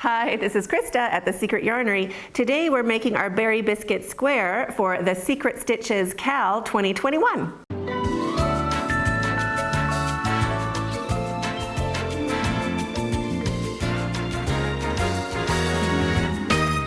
Hi, this is Christa at the Secret Yarnery. Today we're making our Berry Biscuit Square for the Secret Stitches Cal 2021.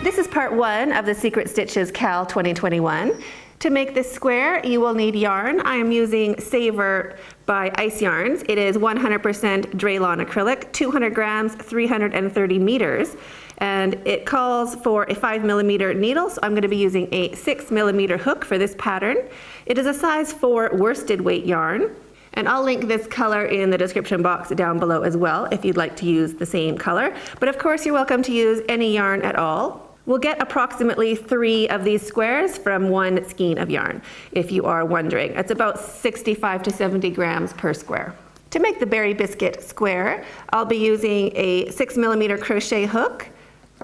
This is part one of the Secret Stitches Cal 2021. To make this square, you will need yarn. I am using Savor by Ice Yarns. It is 100% Draylon acrylic, 200 grams, 330 meters. And it calls for a 5mm needle, so I'm going to be using a 6mm hook for this pattern. It is a size 4 worsted weight yarn. And I'll link this color in the description box down below as well if you'd like to use the same color. But of course, you're welcome to use any yarn at all. We'll get approximately 3 of these squares from 1 skein of yarn, if you are wondering. It's about 65 to 70 grams per square. To make the Berry Biscuit Square, I'll be using a 6mm crochet hook,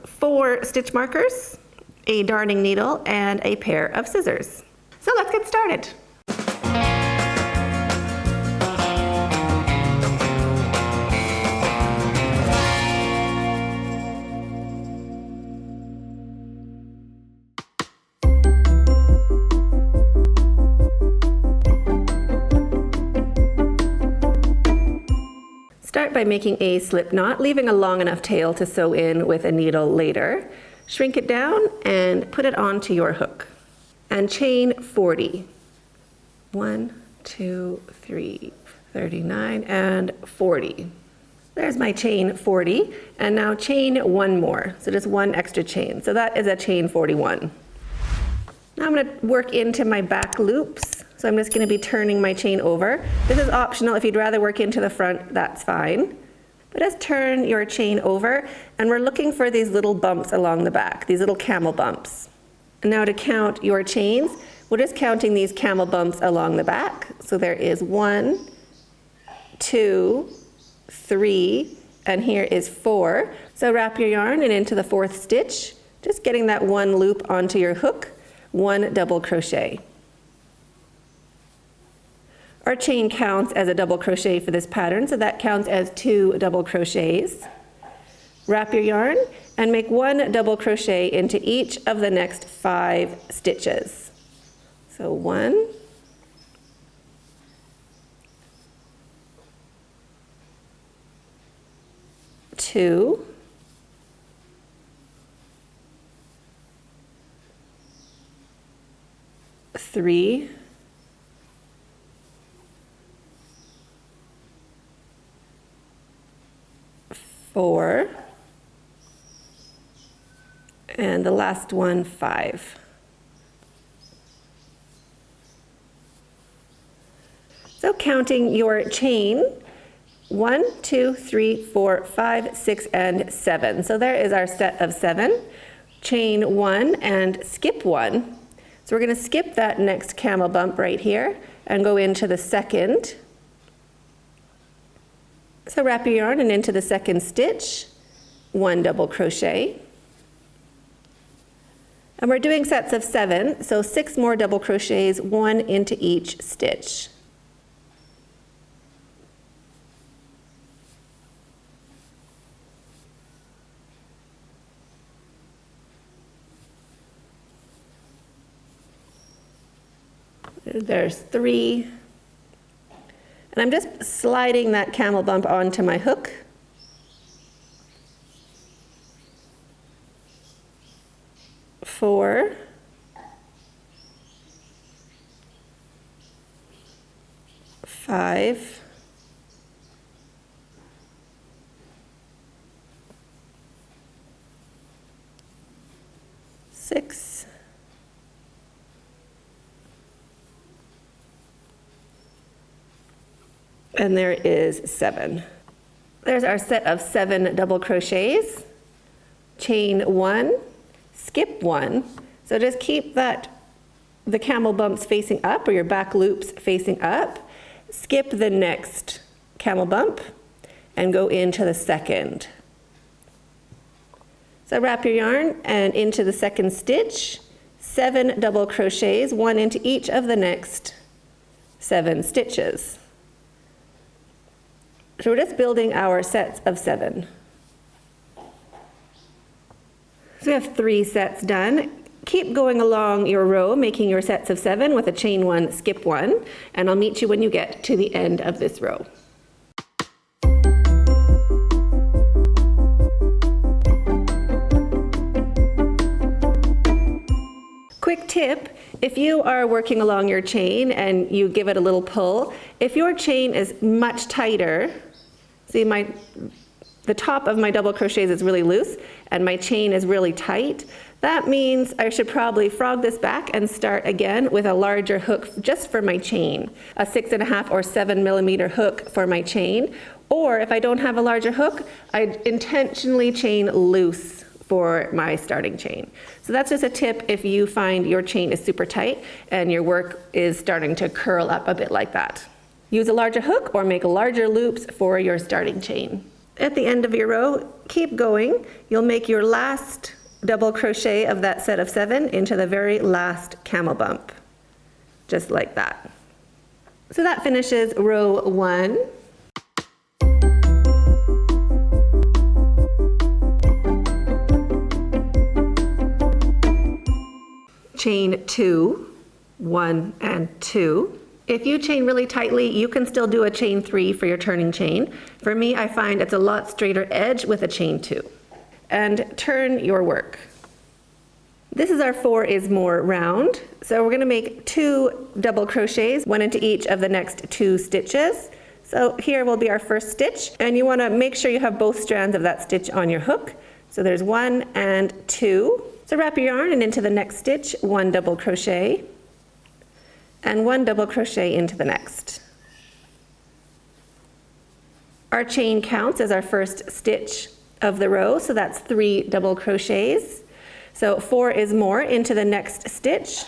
4 stitch markers, a darning needle, and a pair of scissors. So let's get started. Start by making a slip knot, leaving a long enough tail to sew in with a needle later. Shrink it down and put it onto your hook. And chain 40. 1, 2, 3, 39, and 40. There's my chain 40, and now chain 1 more, so just 1 extra chain. So that is a chain 41. Now I'm going to work into my back loops. So I'm just going to be turning my chain over. This is optional. If you'd rather work into the front, that's fine. But just turn your chain over, and we're looking for these little bumps along the back, these little camel bumps. And now to count your chains, we're just counting these camel bumps along the back. So there is 1, 2, 3, and here is 4. So wrap your yarn and into the 4th stitch, just getting that 1 loop onto your hook, 1 double crochet. Our chain counts as a double crochet for this pattern, so that counts as 2 double crochets. Wrap your yarn and make 1 double crochet into each of the next 5 stitches. So 1, 2, 3, 4, and the last one, 5. So counting your chain, 1, 2, 3, 4, 5, 6, and 7. So there is our set of 7. Chain 1 and skip 1. So we're going to skip that next camel bump right here and go into the 2nd. So wrap your yarn and into the 2nd stitch, 1 double crochet. And we're doing sets of 7, so 6 more double crochets, 1 into each stitch. There's 3. And I'm just sliding that camel bump onto my hook. Four. 5. 6. And there is 7. There's our set of 7 double crochets. Chain 1, skip 1. So just keep the camel bumps facing up, or your back loops facing up. Skip the next camel bump and go into the 2nd. So wrap your yarn and into the 2nd stitch, 7 double crochets, 1 into each of the next 7 stitches. So we're just building our sets of 7. So we have 3 sets done. Keep going along your row, making your sets of 7 with a chain 1, skip 1, and I'll meet you when you get to the end of this row. Quick tip, if you are working along your chain and you give it a little pull, if your chain is much tighter, see the top of my double crochets is really loose and my chain is really tight, that means I should probably frog this back and start again with a larger hook just for my chain, a 6.5 or 7 millimeter hook for my chain. Or if I don't have a larger hook, I intentionally chain loose for my starting chain. So that's just a tip if you find your chain is super tight and your work is starting to curl up a bit like that. Use a larger hook or make larger loops for your starting chain. At the end of your row, keep going. You'll make your last double crochet of that set of 7 into the very last camel bump, just like that. So that finishes row 1. Chain 2, 1 and 2. If you chain really tightly, you can still do a chain 3 for your turning chain. For me, I find it's a lot straighter edge with a chain 2. And turn your work. This is our 4 is more round. So we're going to make 2 double crochets, 1 into each of the next 2 stitches. So here will be our first stitch, and you want to make sure you have both strands of that stitch on your hook. So there's 1 and 2. So wrap your yarn and into the next stitch, 1 double crochet, and 1 double crochet into the next. Our chain counts as our first stitch of the row, so that's 3 double crochets. So 4 is more into the next stitch.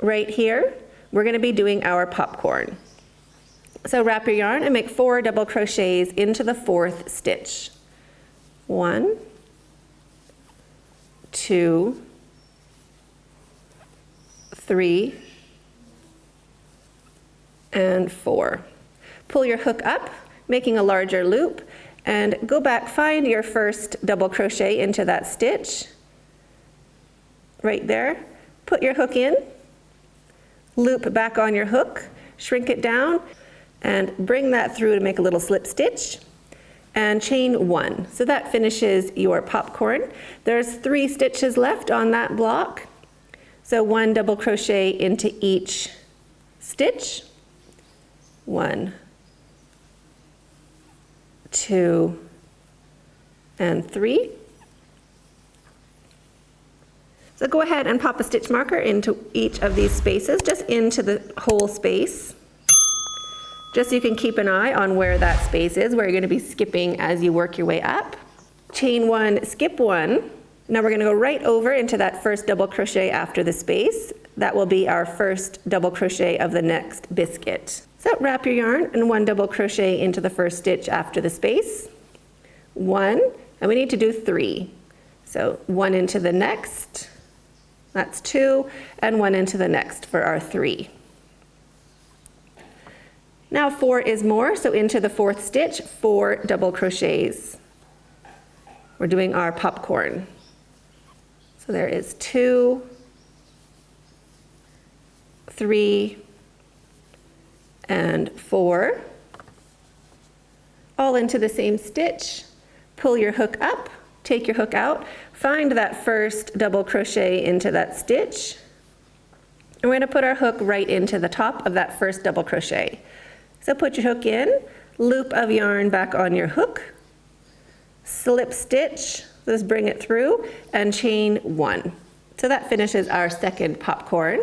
Right here, we're going to be doing our popcorn. So wrap your yarn and make 4 double crochets into the 4th stitch. 1, 2, 3, and 4. Pull your hook up, making a larger loop, and go back, find your first double crochet into that stitch. Right there. Put your hook in, loop back on your hook, shrink it down, and bring that through to make a little slip stitch, and chain 1. So that finishes your popcorn. There's 3 stitches left on that block. So 1 double crochet into each stitch. 1, 2, and 3. So go ahead and pop a stitch marker into each of these spaces, just into the whole space. Just so you can keep an eye on where that space is, where you're going to be skipping as you work your way up. Chain 1, skip 1. Now we're going to go right over into that first double crochet after the space. That will be our first double crochet of the next biscuit. So wrap your yarn and 1 double crochet into the first stitch after the space. 1, and we need to do 3. So 1 into the next, that's 2, and 1 into the next for our 3. Now 4 is more, so into the 4th stitch, 4 double crochets. We're doing our popcorn. So there is 2, 3, and 4. All into the same stitch. Pull your hook up, take your hook out, find that first double crochet into that stitch. And we're going to put our hook right into the top of that first double crochet. So put your hook in, loop of yarn back on your hook, slip stitch, just bring it through, and chain 1. So that finishes our second popcorn.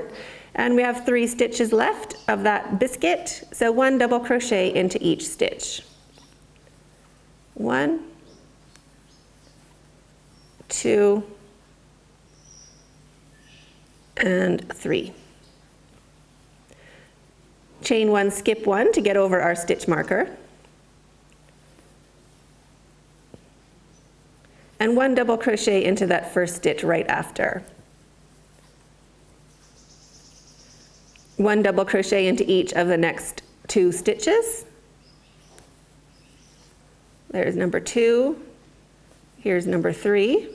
And we have 3 stitches left of that biscuit, so 1 double crochet into each stitch. 1, 2, and 3. Chain 1, skip 1 to get over our stitch marker. And 1 double crochet into that first stitch right after. 1 double crochet into each of the next 2 stitches. There's number 2. Here's number 3.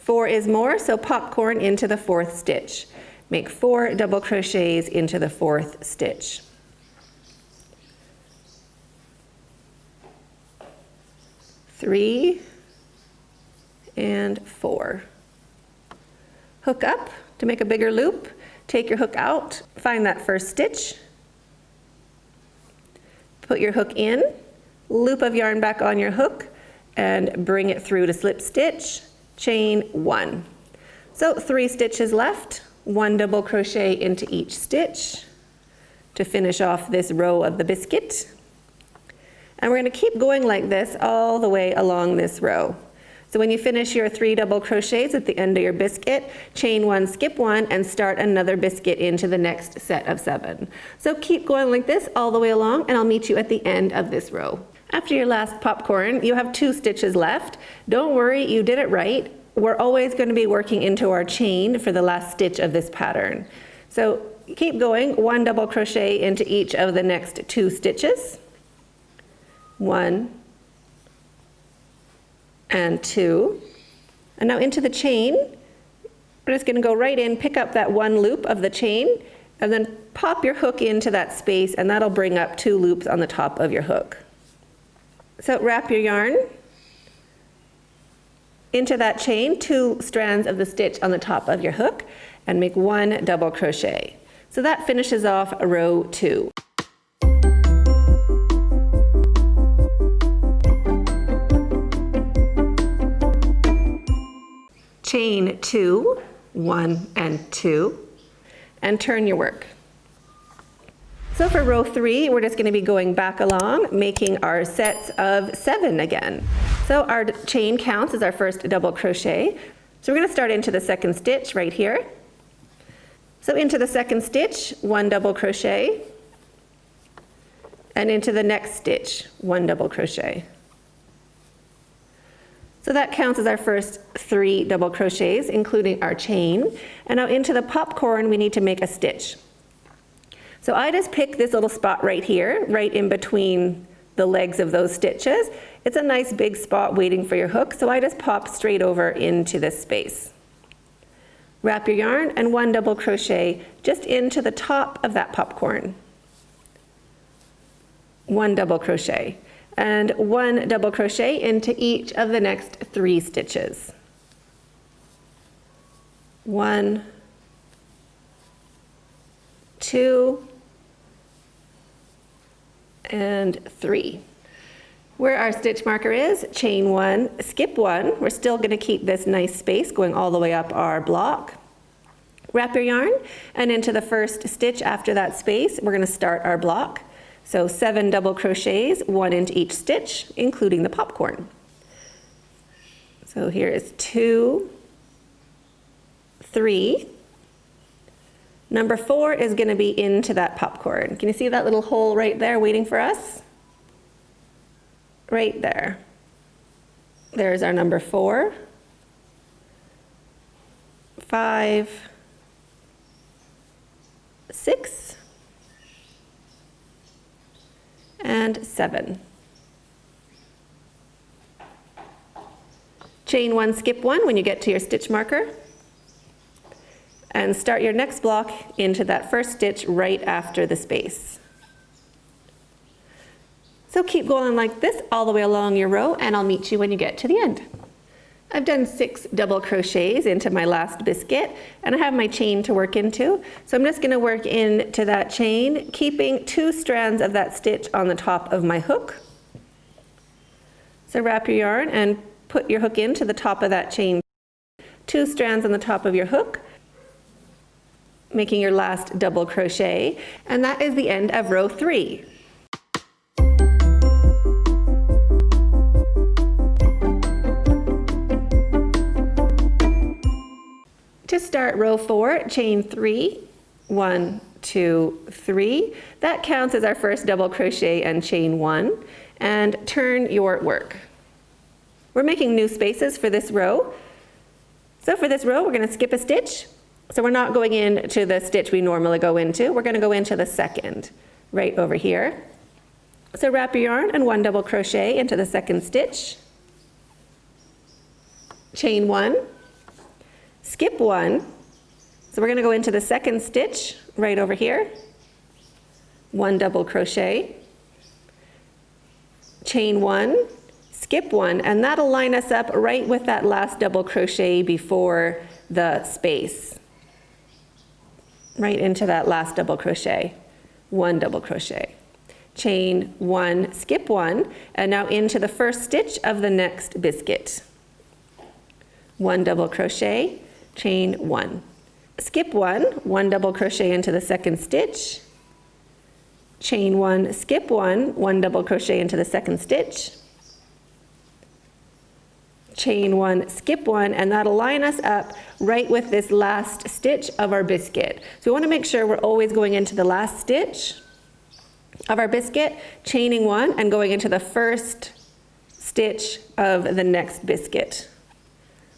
4 is more, so popcorn into the 4th stitch. Make 4 double crochets into the 4th stitch. Three and 4. Hook up to make a bigger loop. Take your hook out, find that first stitch. Put your hook in, loop of yarn back on your hook, and bring it through to slip stitch, chain 1. So 3 stitches left, 1 double crochet into each stitch to finish off this row of the biscuit. And we're going to keep going like this all the way along this row. So when you finish your 3 double crochets at the end of your biscuit, chain 1, skip 1, and start another biscuit into the next set of 7. So keep going like this all the way along, and I'll meet you at the end of this row. After your last popcorn, you have 2 stitches left. Don't worry, you did it right. We're always going to be working into our chain for the last stitch of this pattern. So keep going, 1 double crochet into each of the next 2 stitches. 1 and 2. And now into the chain, we're just going to go right in, pick up that 1 loop of the chain, and then pop your hook into that space, and that'll bring up 2 loops on the top of your hook. So wrap your yarn into that chain, 2 strands of the stitch on the top of your hook, and make 1 double crochet. So that finishes off row 2. Chain 2, 1 and 2, and turn your work. So for row 3, we're just going to be going back along, making our sets of 7 again. So our chain counts as our first double crochet. So we're going to start into the 2nd stitch right here. So into the 2nd stitch, 1 double crochet, and into the next stitch, 1 double crochet. So that counts as our first 3 double crochets, including our chain. And now into the popcorn, we need to make a stitch. So I just pick this little spot right here, right in between the legs of those stitches. It's a nice big spot waiting for your hook, so I just pop straight over into this space. Wrap your yarn and 1 double crochet just into the top of that popcorn. 1 double crochet. And 1 double crochet into each of the next 3 stitches. 1, 2, and 3. Where our stitch marker is, chain 1, skip 1. We're still going to keep this nice space going all the way up our block. Wrap your yarn, and into the first stitch after that space, we're going to start our block. So 7 double crochets, 1 into each stitch, including the popcorn. So here is 2, 3. Number 4 is going to be into that popcorn. Can you see that little hole right there waiting for us? Right there. There's our number 4, 5, 6, and 7. Chain 1, skip 1 when you get to your stitch marker, and start your next block into that first stitch right after the space. So keep going like this all the way along your row, and I'll meet you when you get to the end. I've done 6 double crochets into my last biscuit, and I have my chain to work into. So I'm just going to work into that chain, keeping 2 strands of that stitch on the top of my hook. So wrap your yarn and put your hook into the top of that chain. 2 strands on the top of your hook, making your last double crochet, and that is the end of row 3. To start row 4, chain 3, 1, 2, 3. That counts as our first double crochet and chain 1, and turn your work. We're making new spaces for this row. So for this row, we're going to skip a stitch. So we're not going into the stitch we normally go into. We're going to go into the 2nd, right over here. So wrap your yarn and 1 double crochet into the 2nd stitch. Chain 1. skip one. So we're going to go into the second stitch right over here. 1 double crochet, chain 1, skip 1, and that'll line us up right with that last double crochet before the space. Right into that last double crochet. 1 double crochet, chain 1, skip 1, and now into the first stitch of the next biscuit. 1 double crochet, chain 1. Skip 1, 1 double crochet into the second stitch, chain 1, skip 1, 1 double crochet into the second stitch, chain 1, skip 1, and that'll line us up right with this last stitch of our biscuit. So we want to make sure we're always going into the last stitch of our biscuit, chaining 1, and going into the first stitch of the next biscuit.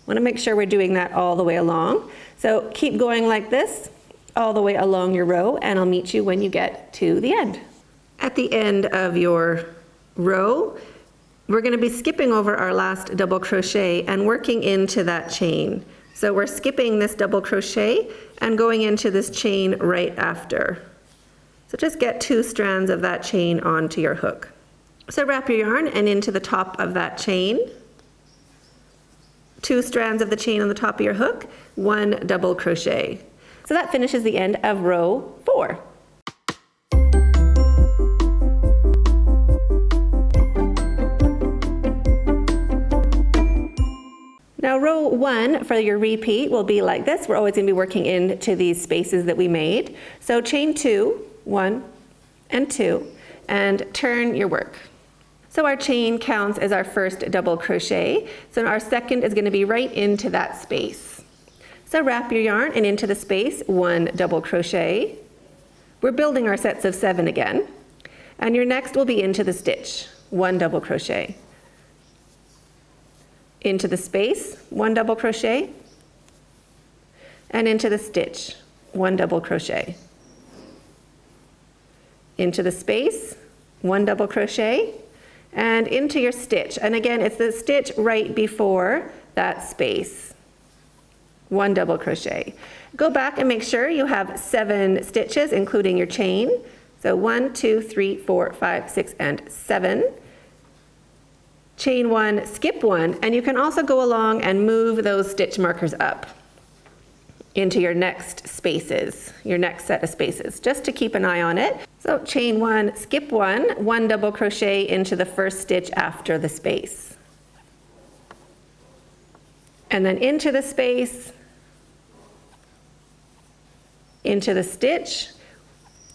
Want to make sure we're doing that all the way along. So keep going like this all the way along your row, and I'll meet you when you get to the end. At the end of your row, we're going to be skipping over our last double crochet and working into that chain. So we're skipping this double crochet and going into this chain right after. So just get 2 strands of that chain onto your hook. So wrap your yarn and into the top of that chain. 2 strands of the chain on the top of your hook, 1 double crochet. So that finishes the end of row 4. Now row 1 for your repeat will be like this. We're always going to be working into these spaces that we made. So chain 2, 1 and 2, and turn your work. So our chain counts as our first double crochet. So our second is going to be right into that space. So wrap your yarn and into the space, 1 double crochet. We're building our sets of 7 again. And your next will be into the stitch, 1 double crochet. Into the space, 1 double crochet, and into the stitch, 1 double crochet. Into the space, 1 double crochet, and into your stitch. And again, it's the stitch right before that space. 1 double crochet. Go back and make sure you have 7 stitches, including your chain. So 1, 2, 3, 4, 5, 6, and 7. Chain 1, skip 1, and you can also go along and move those stitch markers up into your next spaces, your next set of spaces, just to keep an eye on it. So chain 1, skip 1, 1 double crochet into the first stitch after the space. And then into the space, into the stitch.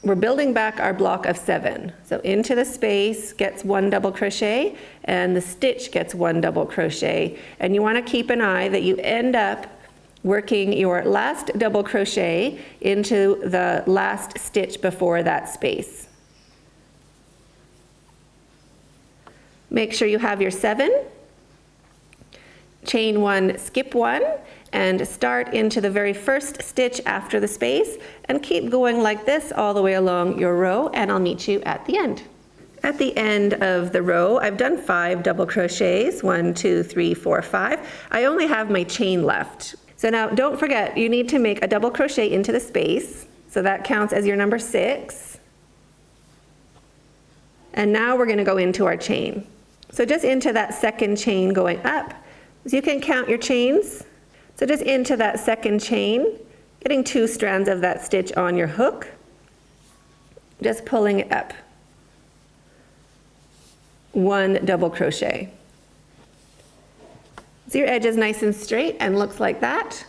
We're building back our block of 7. So into the space gets 1 double crochet, and the stitch gets 1 double crochet. And you want to keep an eye that you end up working your last double crochet into the last stitch before that space. Make sure you have your 7. Chain 1, skip 1, and start into the very first stitch after the space, and keep going like this all the way along your row, and I'll meet you at the end. At the end of the row, I've done 5 double crochets, 1, 2, 3, 4, 5. I only have my chain left. So now don't forget, you need to make a double crochet into the space, so that counts as your number 6. And now we're going to go into our chain. So just into that second chain going up. So you can count your chains. So just into that second chain, getting 2 strands of that stitch on your hook, just pulling it up. 1 double crochet. So your edge is nice and straight and looks like that.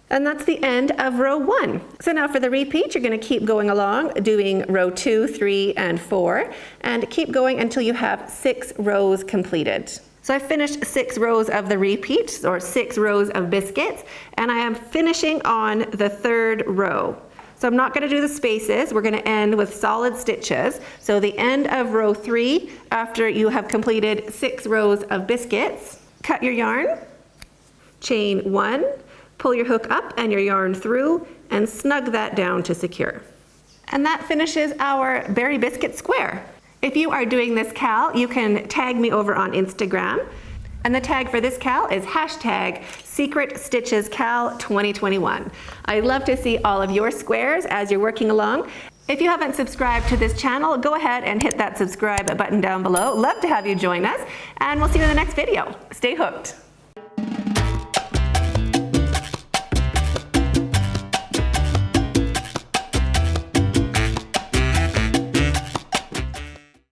And that's the end of row 1. So now for the repeat, you're going to keep going along, doing row 2, 3, and 4, and keep going until you have 6 rows completed. So I finished 6 rows of the repeat, or 6 rows of biscuits, and I am finishing on the 3rd row. So I'm not going to do the spaces, we're going to end with solid stitches. So the end of row 3, after you have completed 6 rows of biscuits, cut your yarn, chain 1, pull your hook up and your yarn through, and snug that down to secure. And that finishes our Berry Biscuit Square. If you are doing this, Cal, you can tag me over on Instagram And the tag for this cal is hashtag Secret Stitches Cal 2021. I'd love to see all of your squares as you're working along. If you haven't subscribed to this channel, go ahead and hit that subscribe button down below. Love to have you join us, and we'll see you in the next video. Stay hooked.